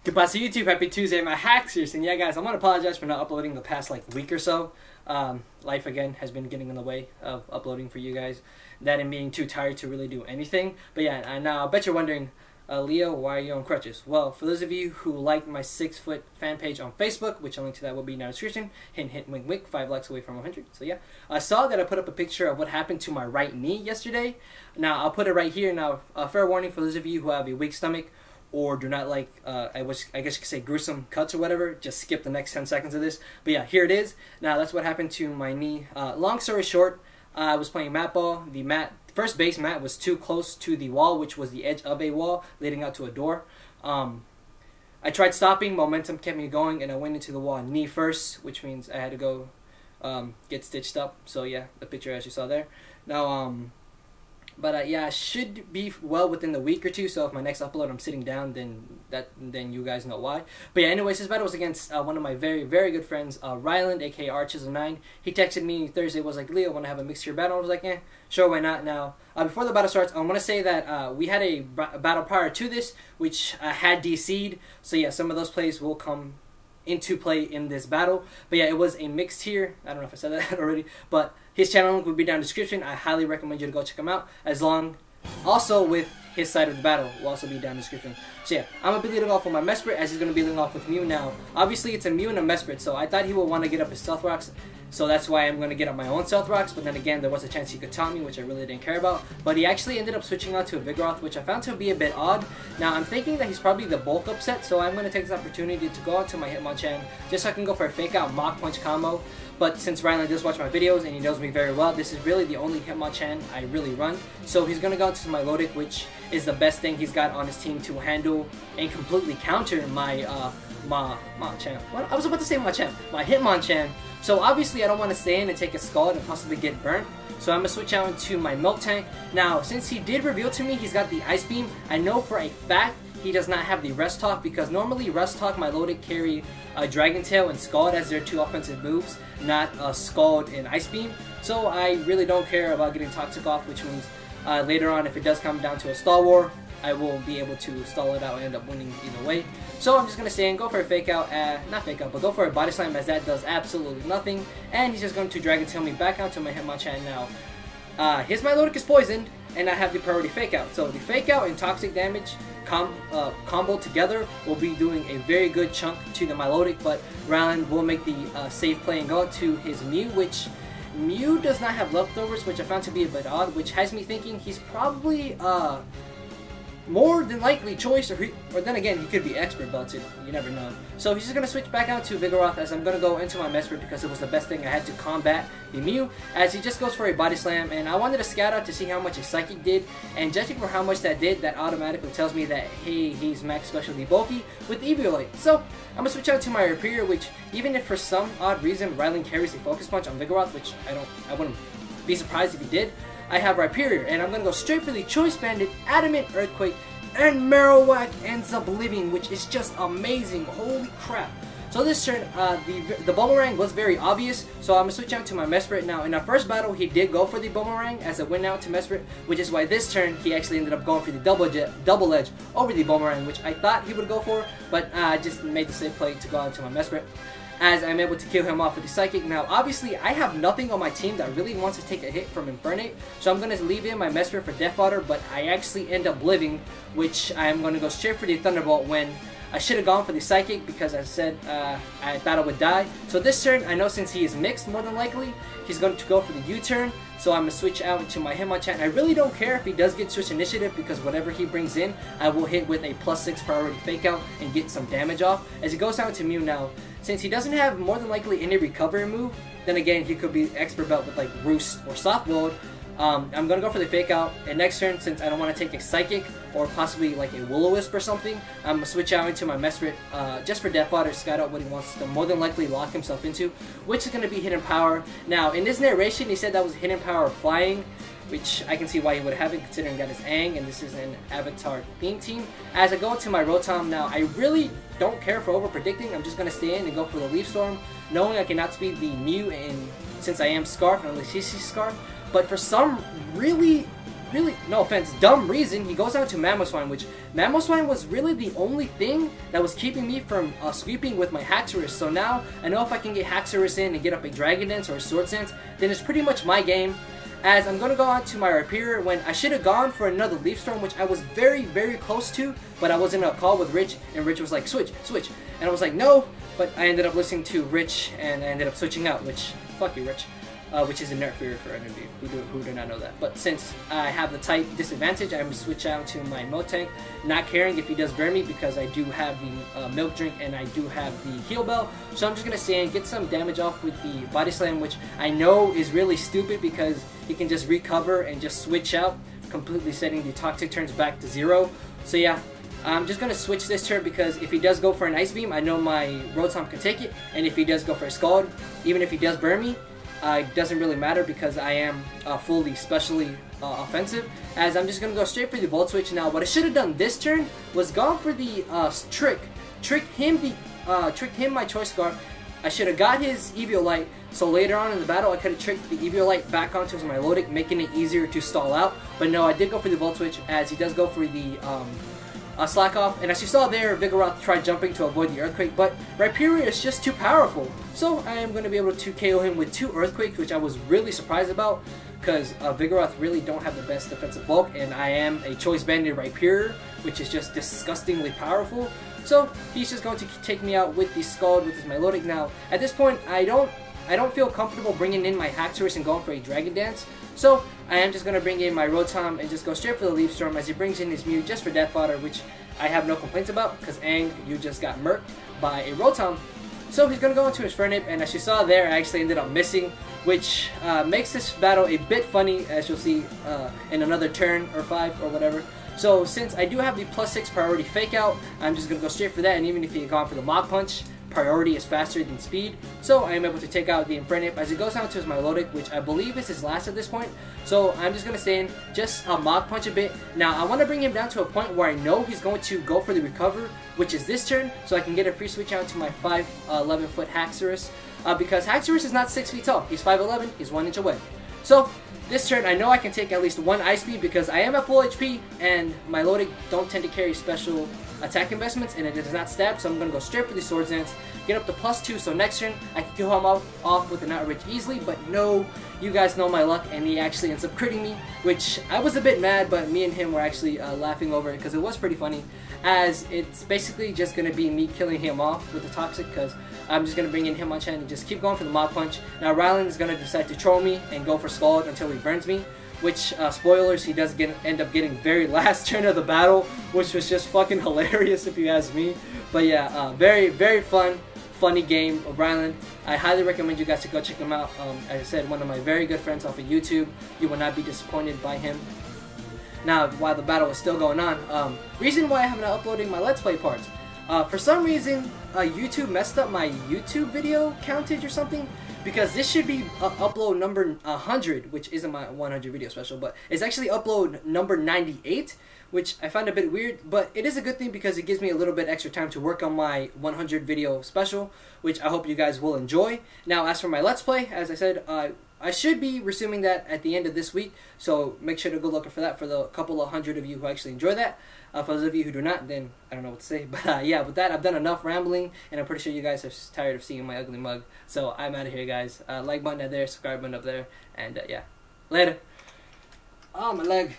Goodbye to YouTube, happy Tuesday, my hackers, and yeah guys, I want to apologize for not uploading the past week or so. Life again has been getting in the way of uploading for you guys, that and being too tired to really do anything. But yeah, and now I bet you're wondering, Leo, why are you on crutches? Well, for those of you who like my 6-foot fan page on Facebook, which a link to that will be in the description, hint wink wink, 5 likes away from 100, so yeah. I saw that I put up a picture of what happened to my right knee yesterday. Now, I'll put it right here. Now, fair warning for those of you who have a weak stomach, or do not like, I guess you could say gruesome cuts or whatever, just skip the next 10 seconds of this. But yeah, here it is. Now, that's what happened to my knee. Long story short, I was playing mat ball. The first base mat was too close to the wall, which was the edge of a wall leading out to a door. I tried stopping, momentum kept me going, and I went into the wall knee first, which means I had to go get stitched up. So yeah, the picture as you saw there. Now, yeah, I should be well within the week or two. So if my next upload I'm sitting down, then you guys know why. But yeah, anyways, this battle was against one of my very good friends, Ryland, aka Rchizzle9. He texted me Thursday, was like, Leo, want to have a mixture battle? I was like, sure, why not? Now, before the battle starts, I want to say that we had a battle prior to this, which had DC'd. So yeah, some of those plays will come into play in this battle. But yeah, it was a mixed tier. I don't know if I said that already, but his channel link will be down in the description. I highly recommend you to go check him out, also with his side of the battle will also be down in the description. So yeah, I'm going to be leading off with my Mesprit, as he's going to be leading off with Mew. Now, obviously it's a Mew and a Mesprit, so I thought he would want to get up his Stealth Rocks, so that's why I'm going to get up my own Stealth Rocks. But then again, there was a chance he could taunt me, which I really didn't care about. But he actually ended up switching out to a Vigoroth, which I found to be a bit odd. Now, I'm thinking that he's probably the bulk upset, so I'm going to take this opportunity to go out to my Hitmonchan, just so I can go for a fake out Mach Punch combo. But since Ryland does watch my videos and he knows me very well, this is really the only Hitmonchan I really run. So he's going to go into my Milotic, which is the best thing he's got on his team to handle and completely counter my Machamp. Well, I was about to say Machamp, my Hitmonchan. So obviously I don't want to stay in and take a Scald and possibly get burnt. So I'm going to switch out into my Milk Tank. Now, since he did reveal to me he's got the Ice Beam, I know for a fact he does not have the Rest Talk, because normally Rest Talk, Milotic carry Dragon Tail and Scald as their 2 offensive moves, not Scald and Ice Beam. So I really don't care about getting Toxic off, which means later on, if it does come down to a stall war, I will be able to stall it out and end up winning either way. So I'm just going to stay and go for a fake out, not fake out, but go for a Body Slam, as that does absolutely nothing. And he's just going to Dragon Tail me back out to my Hitmonchan now. His Milotic is poisoned, and I have the priority fake out. So the fake out and toxic damage combo together will be doing a very good chunk to the Milotic, but Ryland will make the safe play and go out to his Mew, which Mew does not have leftovers, which I found to be a bit odd, which has me thinking he's probably more than likely choice, or then again, he could be expert belted, you never know. So he's just going to switch back out to Vigoroth, as I'm going to go into my Mesprit because it was the best thing I had to combat the Mew, as he just goes for a Body Slam. And I wanted to scout out to see how much his Psychic did, and judging for how much that did, that automatically tells me that, hey, he's max specialty bulky with Eviolite. So I'm going to switch out to my Rhyperior, which even if for some odd reason Ryland carries a Focus Punch on Vigoroth, which I wouldn't be surprised if he did, I have Rhyperior, and I'm going to go straight for the Choice Banded, Adamant Earthquake, and Marowak ends up living, which is just amazing. Holy crap. So this turn, the Boomerang was very obvious, so I'm going to switch out to my Mesprit. Now, in our first battle, he did go for the Boomerang as a win out to Mesprit, which is why this turn, he actually ended up going for the Double Edge over the Boomerang, which I thought he would go for, but I just made the safe play to go out to my Mesprit, as I'm able to kill him off with the Psychic. Now, obviously, I have nothing on my team that really wants to take a hit from Infernape, so I'm going to leave in my Mesprit for Death Fodder, but I actually end up living, which I'm going to go straight for the Thunderbolt when I should have gone for the Psychic, because as I said, I thought I would die. So this turn, I know since he is mixed, more than likely, he's going to go for the U-turn. So I'm going to switch out into my Hitmonchan. I really don't care if he does get Switch Initiative, because whatever he brings in, I will hit with a +6 priority fake out and get some damage off. As he goes down to Mew now, since he doesn't have more than likely any recovery move, then again, he could be Expert Belt with like Roost or Soft Load. I'm going to go for the fake out, and next turn, since I don't want to take a Psychic or possibly like a Will-O-Wisp or something, I'm going to switch out into my Mesprit just for Death Fodder, scout out what he wants to more than likely lock himself into, which is going to be Hidden Power. Now, in this narration, he said that was Hidden Power Flying, which I can see why he would have it, considering that it's Aang, and this is an Avatar theme team. As I go into my Rotom now, I really don't care for over-predicting. I'm just going to stay in and go for the Leaf Storm, knowing I cannot speed the Mew, and since I am Scarf, and unless he sees Scarf. But for some really really, no offense, dumb reason, he goes down to Mamoswine, which Mamoswine was really the only thing that was keeping me from sweeping with my Haxorus. So now I know if I can get Haxorus in and get up a Dragon Dance or a Sword Dance, then it's pretty much my game. As I'm going to go on to my Rhyperior when I should have gone for another Leaf Storm, which I was very, very close to, but I was in a call with Rich, and Rich was like, switch, switch. And I was like, no, but I ended up listening to Rich, and I ended up switching out, which, fuck you, Rich. Which is a nerf fear for any of you who do not know that. But since I have the type disadvantage, I'm going to switch out to my Motank, not caring if he does burn me because I do have the Milk Drink and I do have the Heal Bell. So I'm just going to stay and get some damage off with the Body Slam, which I know is really stupid because he can just recover and just switch out, completely setting the Toxic turns back to 0. So yeah, I'm just going to switch this turn because if he does go for an Ice Beam, I know my Rotom can take it. And if he does go for a Scald, even if he does burn me, it doesn't really matter because I am fully specially offensive, as I'm just going to go straight for the Volt Switch. Now what I should have done this turn was gone for the trick him my Choice Scarf. I should have got his Eviolite, so later on in the battle I could have tricked the Eviolite back onto my Milotic, making it easier to stall out. But no, I did go for the Volt Switch, as he does go for the Slack Off, and as you saw there, Vigoroth tried jumping to avoid the Earthquake, but Rhyperior is just too powerful. So I am going to be able to KO him with 2 Earthquakes, which I was really surprised about, because Vigoroth really don't have the best defensive bulk, and I am a Choice Banded Rhyperior, which is just disgustingly powerful. So he's just going to take me out with the Scald with his Milotic. Now, at this point, I don't feel comfortable bringing in my Haxorus and going for a Dragon Dance, so I am just going to bring in my Rotom and just go straight for the Leaf Storm, as he brings in his Mew just for Death Fodder, which I have no complaints about because Aang, you just got murked by a Rotom. So he's going to go into his Fernip, and as you saw there, I actually ended up missing, which makes this battle a bit funny, as you'll see in another turn or 5 or whatever. So since I do have the +6 priority Fake Out, I'm just going to go straight for that, and even if he had gone for the Mach Punch, priority is faster than speed, so I am able to take out the Infernape as it goes down to his Milotic, which I believe is his last at this point. So I'm just going to stay in, just Mach Punch a bit. Now I want to bring him down to a point where I know he's going to go for the Recover, which is this turn, so I can get a free switch out to my 5'11" Haxorus, because Haxorus is not 6 feet tall, he's 5'11", he's 1 inch away. So this turn I know I can take at least 1 Ice Beam because I am at full HP, and my Milotic don't tend to carry special attack investments, and it does not stab, so I'm going to go straight for the Sword Dance, get up to +2, so next turn I can kill him off with an Outrage easily. But no, you guys know my luck, and he actually ends up critting me, which I was a bit mad, but me and him were actually laughing over it because it was pretty funny, as it's basically just going to be me killing him off with the Toxic, because I'm just going to bring in Hitmonchan and just keep going for the Mach Punch. Now Ryland is going to decide to troll me and go for Scald until he burns me, which, spoilers, he does end up getting very last turn of the battle, which was just fucking hilarious if you ask me. But yeah, very, very funny game of Ryland. I highly recommend you guys to go check him out. As I said, one of my very good friends off of YouTube. You will not be disappointed by him. Now, while the battle is still going on, reason why I haven't been uploading my Let's Play parts. For some reason, YouTube messed up my YouTube video countage or something, because this should be upload number 100, which isn't my 100 video special, but it's actually upload number 98, which I find a bit weird, but it is a good thing because it gives me a little bit extra time to work on my 100 video special, which I hope you guys will enjoy. Now, as for my Let's Play, as I said, I should be resuming that at the end of this week, so make sure to go look for that for the couple of hundred of you who actually enjoy that. For those of you who do not, then I don't know what to say. But yeah, with that, I've done enough rambling, and I'm pretty sure you guys are tired of seeing my ugly mug. So I'm out of here, guys. Like button up there, subscribe button up there, and yeah, later. Oh, my leg.